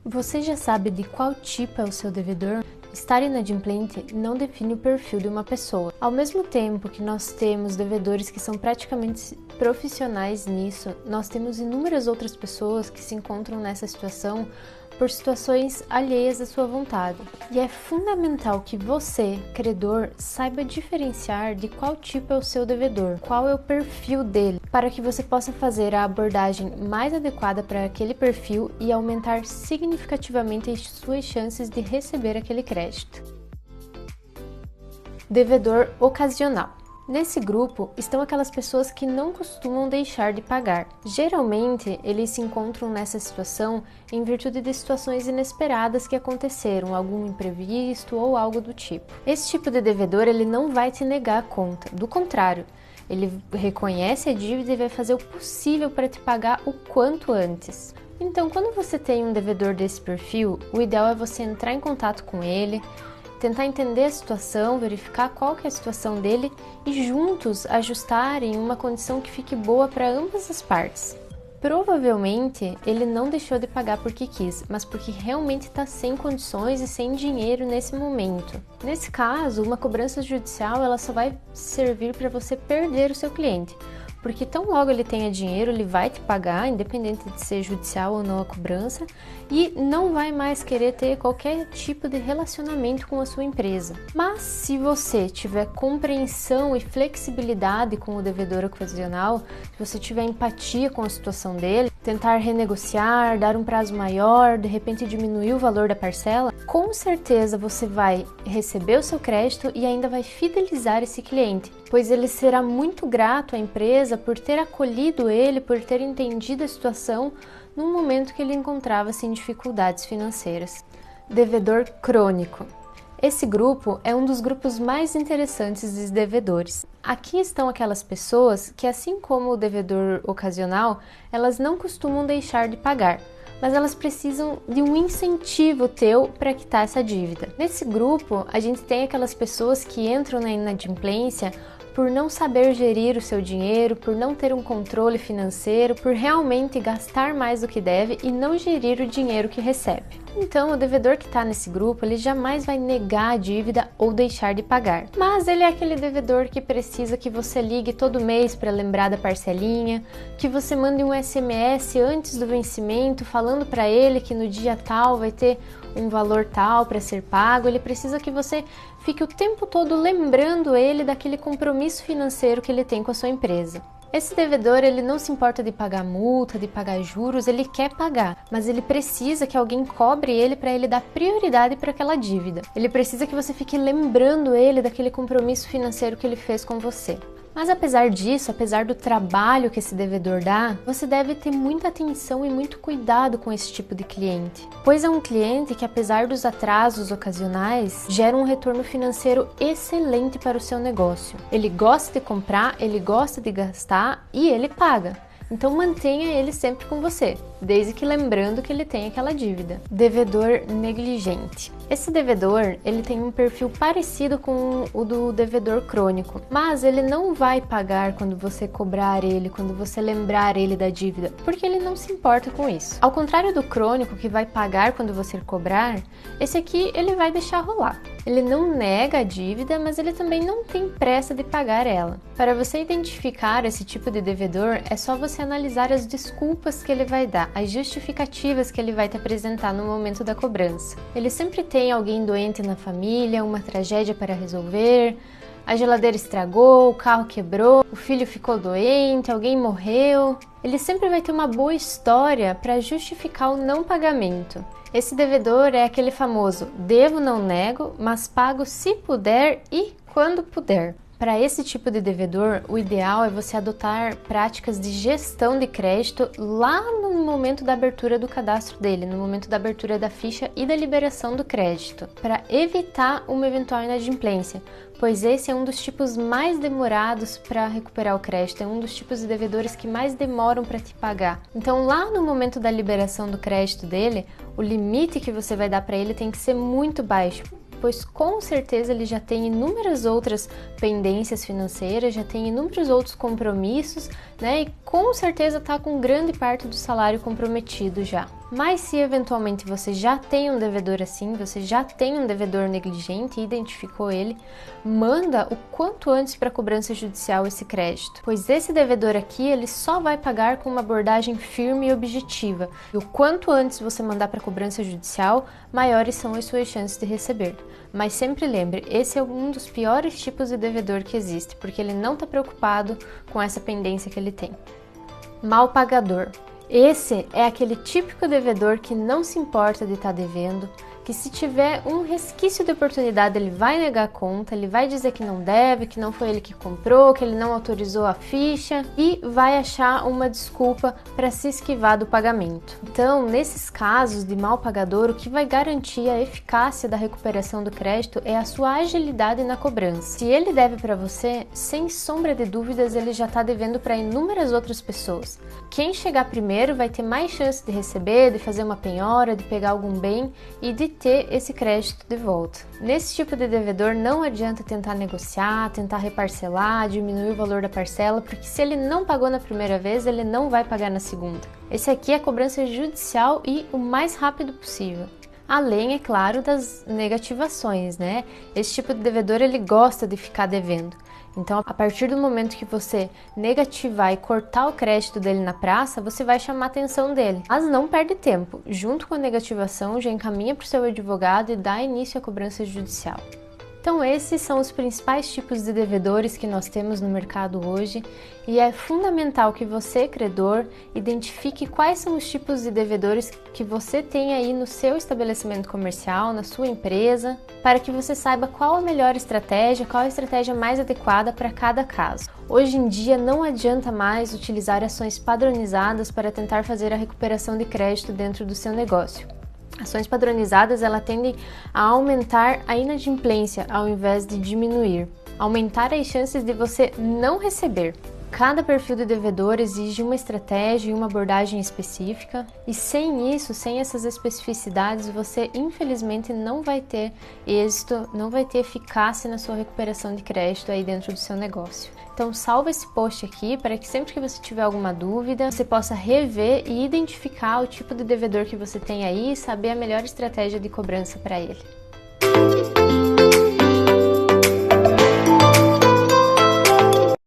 Você já sabe de qual tipo é o seu devedor? Estar inadimplente não define o perfil de uma pessoa. Ao mesmo tempo que nós temos devedores que são praticamente profissionais nisso, nós temos inúmeras outras pessoas que se encontram nessa situação por situações alheias à sua vontade. E é fundamental que você, credor, saiba diferenciar de qual tipo é o seu devedor, qual é o perfil dele, para que você possa fazer a abordagem mais adequada para aquele perfil e aumentar significativamente as suas chances de receber aquele crédito. Devedor ocasional. Nesse grupo estão aquelas pessoas que não costumam deixar de pagar. Geralmente, eles se encontram nessa situação em virtude de situações inesperadas que aconteceram, algum imprevisto ou algo do tipo. Esse tipo de devedor, ele não vai te negar a conta, do contrário, ele reconhece a dívida e vai fazer o possível para te pagar o quanto antes. Então, quando você tem um devedor desse perfil, o ideal é você entrar em contato com ele, tentar entender a situação, verificar qual que é a situação dele e juntos ajustarem uma condição que fique boa para ambas as partes. Provavelmente ele não deixou de pagar porque quis, mas porque realmente está sem condições e sem dinheiro nesse momento. Nesse caso, uma cobrança judicial ela só vai servir para você perder o seu cliente. Porque tão logo ele tenha dinheiro, ele vai te pagar, independente de ser judicial ou não a cobrança, e não vai mais querer ter qualquer tipo de relacionamento com a sua empresa. Mas se você tiver compreensão e flexibilidade com o devedor ocasional, se você tiver empatia com a situação dele, tentar renegociar, dar um prazo maior, de repente diminuir o valor da parcela, com certeza você vai receber o seu crédito e ainda vai fidelizar esse cliente, pois ele será muito grato à empresa por ter acolhido ele, por ter entendido a situação num momento que ele encontrava-se em dificuldades financeiras. Devedor crônico. Esse grupo é um dos grupos mais interessantes dos devedores. Aqui estão aquelas pessoas que, assim como o devedor ocasional, elas não costumam deixar de pagar, mas elas precisam de um incentivo teu para quitar essa dívida. Nesse grupo, a gente tem aquelas pessoas que entram na inadimplência por não saber gerir o seu dinheiro, por não ter um controle financeiro, por realmente gastar mais do que deve e não gerir o dinheiro que recebe. Então, o devedor que está nesse grupo, ele jamais vai negar a dívida ou deixar de pagar. Mas ele é aquele devedor que precisa que você ligue todo mês para lembrar da parcelinha, que você mande um SMS antes do vencimento falando para ele que no dia tal vai ter um valor tal para ser pago. Ele precisa que você fique o tempo todo lembrando ele daquele compromisso financeiro que ele tem com a sua empresa. Esse devedor, ele não se importa de pagar multa, de pagar juros, ele quer pagar, mas ele precisa que alguém cobre ele para ele dar prioridade para aquela dívida. Ele precisa que você fique lembrando ele daquele compromisso financeiro que ele fez com você. Mas apesar disso, apesar do trabalho que esse devedor dá, você deve ter muita atenção e muito cuidado com esse tipo de cliente, pois é um cliente que, apesar dos atrasos ocasionais, gera um retorno financeiro excelente para o seu negócio. Ele gosta de comprar, ele gosta de gastar e ele paga. Então mantenha ele sempre com você, desde que lembrando que ele tem aquela dívida. Devedor negligente. Esse devedor, ele tem um perfil parecido com o do devedor crônico, mas ele não vai pagar quando você cobrar ele, quando você lembrar ele da dívida, porque ele não se importa com isso. Ao contrário do crônico, que vai pagar quando você cobrar, esse aqui ele vai deixar rolar. Ele não nega a dívida, mas ele também não tem pressa de pagar ela. Para você identificar esse tipo de devedor, é só você analisar as desculpas que ele vai dar, as justificativas que ele vai te apresentar no momento da cobrança. Ele sempre tem alguém doente na família, uma tragédia para resolver, a geladeira estragou, o carro quebrou, o filho ficou doente, alguém morreu. Ele sempre vai ter uma boa história para justificar o não pagamento. Esse devedor é aquele famoso devo, não nego, mas pago se puder e quando puder. Para esse tipo de devedor, o ideal é você adotar práticas de gestão de crédito lá no momento da abertura do cadastro dele, no momento da abertura da ficha e da liberação do crédito, para evitar uma eventual inadimplência, pois esse é um dos tipos mais demorados para recuperar o crédito, é um dos tipos de devedores que mais demoram para te pagar. Então, lá no momento da liberação do crédito dele, o limite que você vai dar para ele tem que ser muito baixo, pois com certeza ele já tem inúmeras outras pendências financeiras, já tem inúmeros outros compromissos, né? E com certeza está com grande parte do salário comprometido já. Mas se eventualmente você já tem um devedor assim, você já tem um devedor negligente e identificou ele, manda o quanto antes para a cobrança judicial esse crédito, pois esse devedor aqui ele só vai pagar com uma abordagem firme e objetiva. E o quanto antes você mandar para a cobrança judicial, maiores são as suas chances de receber. Mas sempre lembre, esse é um dos piores tipos de devedor que existe, porque ele não está preocupado com essa pendência que ele tem. Mal pagador. Esse é aquele típico devedor que não se importa de estar devendo, que se tiver um resquício de oportunidade ele vai negar a conta, ele vai dizer que não deve, que não foi ele que comprou, que ele não autorizou a ficha e vai achar uma desculpa para se esquivar do pagamento. Então, nesses casos de mal pagador, o que vai garantir a eficácia da recuperação do crédito é a sua agilidade na cobrança. Se ele deve para você, sem sombra de dúvidas, ele já está devendo para inúmeras outras pessoas. Quem chegar primeiro vai ter mais chance de receber, de fazer uma penhora, de pegar algum bem e de ter esse crédito de volta. Nesse tipo de devedor não adianta tentar negociar, tentar reparcelar, diminuir o valor da parcela, porque se ele não pagou na primeira vez, ele não vai pagar na segunda. Esse aqui é a cobrança judicial e o mais rápido possível. Além, é claro, das negativações, né? Esse tipo de devedor ele gosta de ficar devendo. Então, a partir do momento que você negativar e cortar o crédito dele na praça, você vai chamar a atenção dele. Mas não perde tempo. Junto com a negativação, já encaminha para o seu advogado e dá início à cobrança judicial. Então, esses são os principais tipos de devedores que nós temos no mercado hoje e é fundamental que você, credor, identifique quais são os tipos de devedores que você tem aí no seu estabelecimento comercial, na sua empresa, para que você saiba qual a melhor estratégia, qual a estratégia mais adequada para cada caso. Hoje em dia, não adianta mais utilizar ações padronizadas para tentar fazer a recuperação de crédito dentro do seu negócio. Ações padronizadas, ela tendem a aumentar a inadimplência ao invés de diminuir, aumentar as chances de você não receber. Cada perfil de devedor exige uma estratégia e uma abordagem específica, e sem isso, sem essas especificidades, você infelizmente não vai ter êxito, não vai ter eficácia na sua recuperação de crédito aí dentro do seu negócio. Então salva esse post aqui para que sempre que você tiver alguma dúvida, você possa rever e identificar o tipo de devedor que você tem aí e saber a melhor estratégia de cobrança para ele.